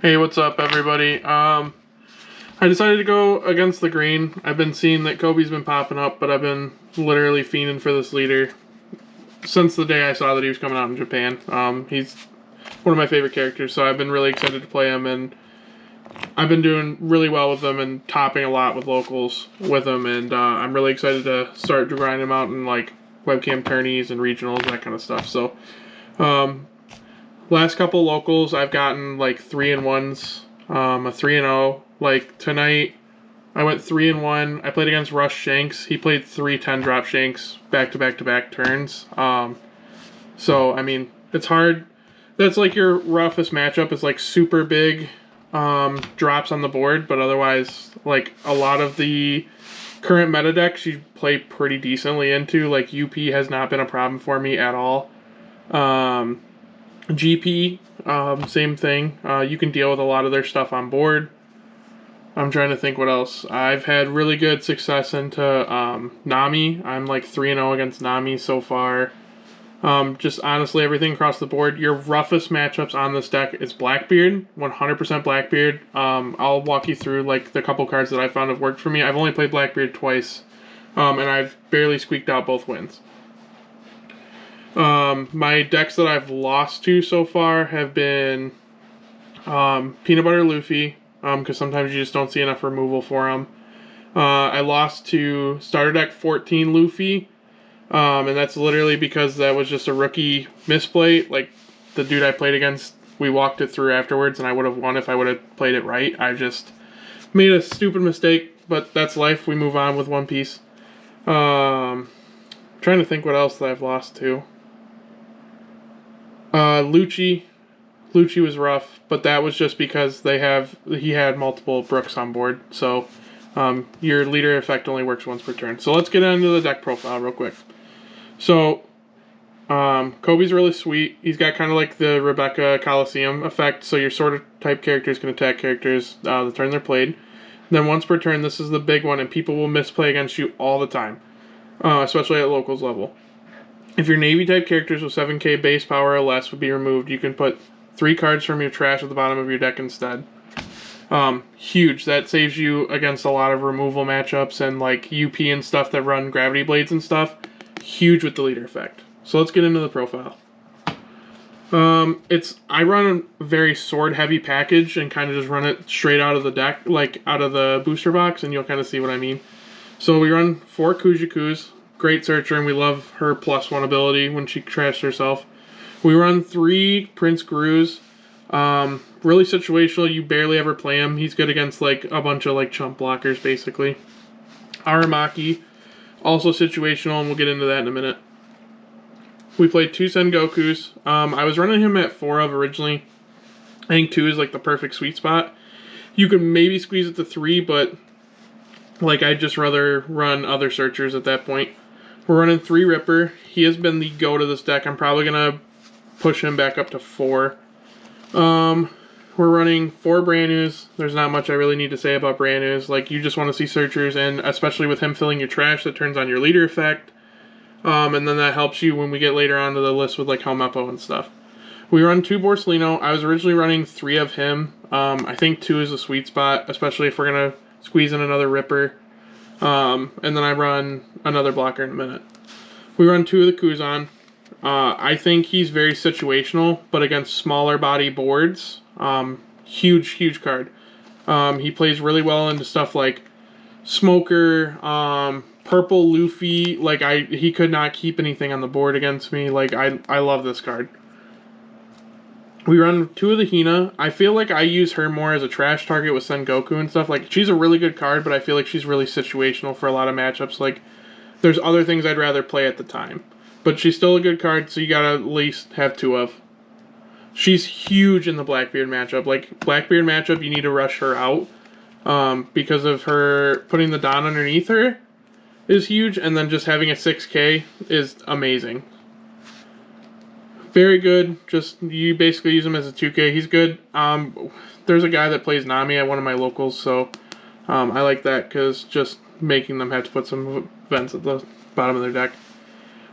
Hey, what's up, everybody? I decided to go against the green. I've been seeing that Koby's been popping up, but I've been literally fiending for this leader since the day I saw that he was coming out in Japan. He's one of my favorite characters, so I've been really excited to play him, and I've been doing really well with him and topping a lot with locals with him, and I'm really excited to start to grind him out in like webcam tourneys and regionals, that kind of stuff. So, last couple locals, I've gotten like 3-1s, a 3-0. Like tonight, I went 3-1. I played against Rush Shanks. He played 3-10 drop Shanks back to back to back turns. So I mean, it's hard. That's like your roughest matchup is like super big drops on the board, but otherwise, like a lot of the current meta decks you play pretty decently into. Like UP has not been a problem for me at all. GP, same thing. You can deal with a lot of their stuff on board. I'm trying to think what else. I've had really good success into Nami. I'm like 3-0 against Nami so far. Just honestly, everything across the board. Your roughest matchups on this deck is Blackbeard, 100% Blackbeard. I'll walk you through like the couple cards that I found have worked for me. I've only played Blackbeard twice, and I've barely squeaked out both wins. My decks that I've lost to so far have been Peanut Butter Luffy, because sometimes you just don't see enough removal for them. I lost to Starter Deck 14 Luffy, and that's literally because that was just a rookie misplay. Like, the dude I played against, we walked it through afterwards, and I would have won if I would have played it right. I just made a stupid mistake, but that's life. We move on with one piece. Trying to think what else that I've lost to. Lucci was rough, but that was just because he had multiple Brooks on board, so your leader effect only works once per turn. So let's get into the deck profile real quick. So Koby's really sweet. He's got kind of like the Rebecca Coliseum effect, so your sort of type characters can attack characters the turn they're played. Then once per turn, this is the big one, and people will misplay against you all the time, especially at locals level. If your Navy type characters with 7k base power or less would be removed, you can put 3 cards from your trash at the bottom of your deck instead. Huge. That saves you against a lot of removal matchups and like UP and stuff that run gravity blades and stuff. Huge with the leader effect. So let's get into the profile. I run a very sword heavy package and kind of just run it straight out of the deck, like out of the booster box, and you'll kind of see what I mean. So we run 4 Kujikus. Great searcher, and we love her +1 ability when she trashed herself. We run 3 Prince Grus. Really situational. You barely ever play him. He's good against like a bunch of like chump blockers, basically. Aramaki, also situational, and we'll get into that in a minute. We played 2 Sengokus. I was running him at 4 of originally. I think 2 is like the perfect sweet spot. You could maybe squeeze it to 3, but like I'd just rather run other searchers at that point. We're running 3 Ripper. He has been the go to this deck. I'm probably going to push him back up to 4. We're running 4 brand news. There's not much I really need to say about brand news. Like, you just want to see searchers, and especially with him filling your trash, that turns on your leader effect. And then that helps you when we get later onto the list with like Helmeppo and stuff. We run 2 Borsalino. I was originally running 3 of him. I think 2 is a sweet spot, especially if we're going to squeeze in another Ripper. And then I run another blocker in a minute. We run 2 of the Kuzan. I think he's very situational, but against smaller body boards, huge card. He plays really well into stuff like Smoker, Purple Luffy. Like he could not keep anything on the board against me. Like I love this card. We run 2 of the Hina. I feel like I use her more as a trash target with Sengoku and stuff. Like, she's a really good card, but I feel like she's really situational for a lot of matchups. Like, there's other things I'd rather play at the time. But she's still a good card, so you gotta at least have 2 of. She's huge in the Blackbeard matchup. Like, Blackbeard matchup, you need to rush her out. Because of her putting the Don underneath her is huge, and then just having a 6k is amazing. Very good. Just, you basically use him as a 2k. He's good. There's a guy that plays Nami at one of my locals, so I like that because just making them have to put some events at the bottom of their deck.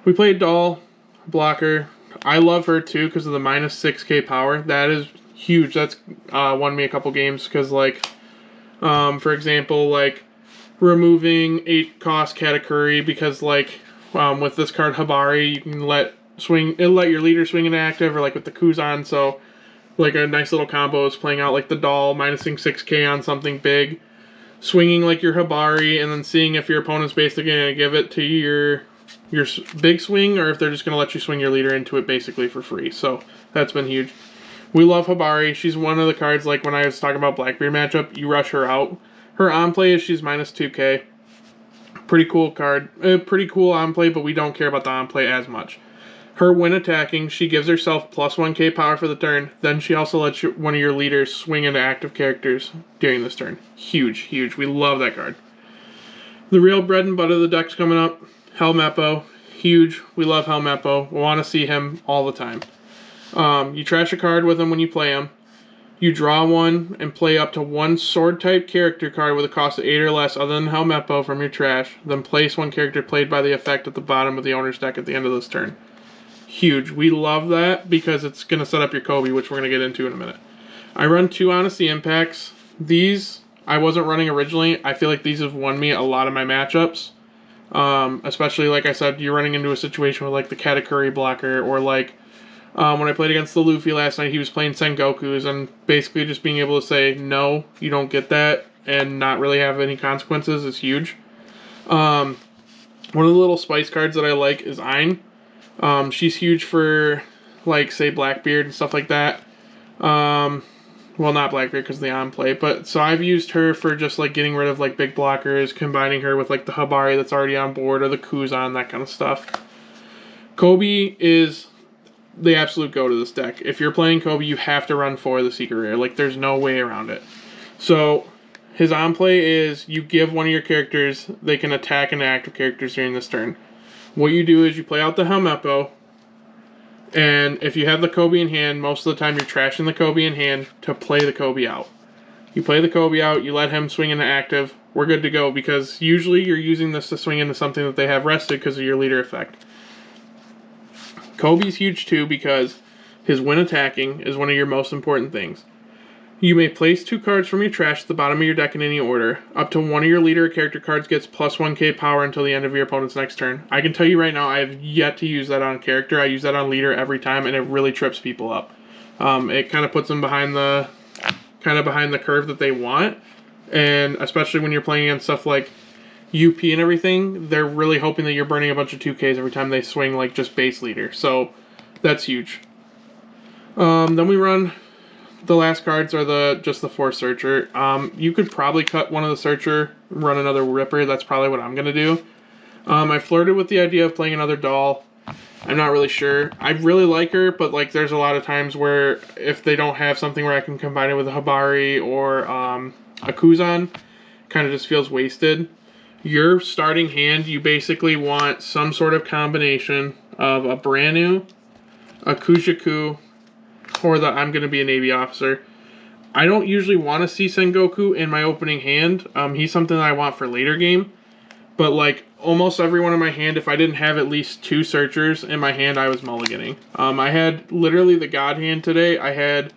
We played Doll, blocker. I love her too because of the -6k power. That is huge. That's won me a couple games because, like, for example, like removing 8 cost Katakuri because, like, with this card Habari, you can let your leader swing into active, or like with the Kuzan, so like a nice little combo is playing out like the doll, minusing 6k on something big, swinging like your Habari, and then seeing if your opponent's basically going to give it to your big swing, or if they're just going to let you swing your leader into it basically for free. So that's been huge. We love Habari. She's one of the cards, like when I was talking about Blackbeard matchup, you rush her out. Her on play is she's minus 2k. Pretty cool card. Pretty cool on play, but we don't care about the on play as much. Her when attacking, she gives herself plus 1k power for the turn. Then she also lets one of your leaders swing into active characters during this turn. Huge, huge. We love that card. The real bread and butter of the deck's coming up. Helmeppo. Huge. We love Helmeppo. We want to see him all the time. You trash a card with him when you play him. You draw one and play up to one sword-type character card with a cost of 8 or less other than Helmeppo from your trash. Then place one character played by the effect at the bottom of the owner's deck at the end of this turn. Huge. We love that because it's going to set up your Koby, which we're going to get into in a minute. I run 2 Honesty Impacts. These I wasn't running originally. I feel like these have won me a lot of my matchups. Especially, like I said, you're running into a situation with like the Katakuri blocker, or like when I played against the Luffy last night, he was playing Sengokus, and basically just being able to say, no, you don't get that, and not really have any consequences is huge. One of the little spice cards that I like is Ein. She's huge for, like, say, Blackbeard and stuff like that. Well, not Blackbeard because of the on-play, but so I've used her for just, like, getting rid of, like, big blockers, combining her with, like, the Habari that's already on board, or the Kuzan, that kind of stuff. Koby is the absolute go to this deck. If you're playing Koby, you have to run for the Secret Rare. Like, there's no way around it. So, his on-play is you give one of your characters, they can attack into active characters during this turn. What you do is you play out the Helmeppo, and if you have the Koby in hand, most of the time you're trashing the Koby in hand to play the Koby out. You play the Koby out, you let him swing into active, we're good to go, because usually you're using this to swing into something that they have rested because of your leader effect. Koby's huge too because his when attacking is one of your most important things. You may place 2 cards from your trash at the bottom of your deck in any order. Up to one of your leader or character cards gets plus 1k power until the end of your opponent's next turn. I can tell you right now, I have yet to use that on character. I use that on leader every time, and it really trips people up. It kind of puts them behind the curve that they want, and especially when you're playing against stuff like UP and everything, they're really hoping that you're burning a bunch of 2Ks every time they swing like just base leader. So that's huge. Then we run the last cards are just the 4 Searcher. You could probably cut one of the Searcher, run another Ripper. That's probably what I'm going to do. I flirted with the idea of playing another Doll. I'm not really sure. I really like her, but like there's a lot of times where if they don't have something where I can combine it with a Habari or a Kuzan, kind of just feels wasted. Your starting hand, you basically want some sort of combination of a brand new, a Kujaku, or the I'm going to be a Navy officer. I don't usually want to see Sengoku in my opening hand. He's something that I want for later game. But like almost everyone in my hand, if I didn't have at least 2 Searchers in my hand, I was mulliganing. I had literally the God hand today. I had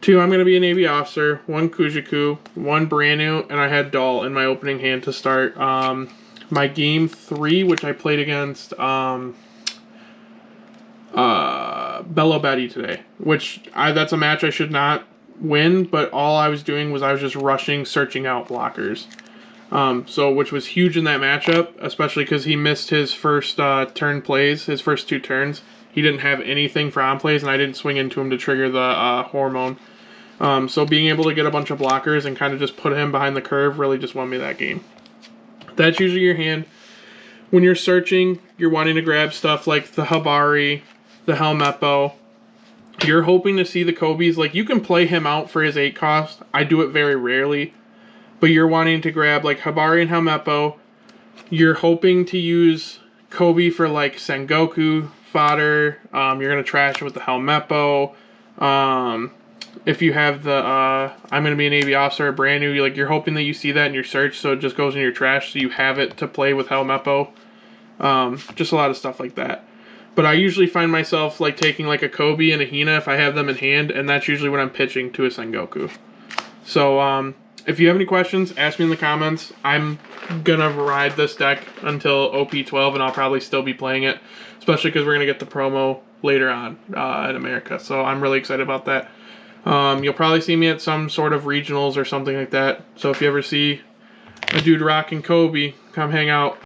2 I'm going to be a Navy officer, 1 Kujaku, 1 brand new, and I had Doll in my opening hand to start my game 3, which I played against Bello Betty today, which that's a match I should not win, but all I was doing was I was just rushing, searching out blockers. Which was huge in that matchup, especially because he missed his first turn plays, his first 2 turns. He didn't have anything for on plays, and I didn't swing into him to trigger the hormone. So being able to get a bunch of blockers and kind of just put him behind the curve really just won me that game. That's usually your hand. When you're searching, you're wanting to grab stuff like the Habari, the Helmeppo. You're hoping to see the Kobys. Like, you can play him out for his 8 cost. I do it very rarely. But you're wanting to grab, like, Habari and Helmeppo. You're hoping to use Koby for, like, Sengoku fodder. You're going to trash it with the Helmeppo. If you have the I'm going to be a Navy officer, brand new, you're hoping that you see that in your search, so it just goes in your trash, so you have it to play with Helmeppo. Just a lot of stuff like that. But I usually find myself like taking like a Koby and a Hina if I have them in hand, and that's usually when I'm pitching to a Sengoku. So if you have any questions, ask me in the comments. I'm gonna ride this deck until OP12, and I'll probably still be playing it, especially because we're gonna get the promo later on in America. So I'm really excited about that. You'll probably see me at some sort of regionals or something like that. So if you ever see a dude rocking Koby, come hang out.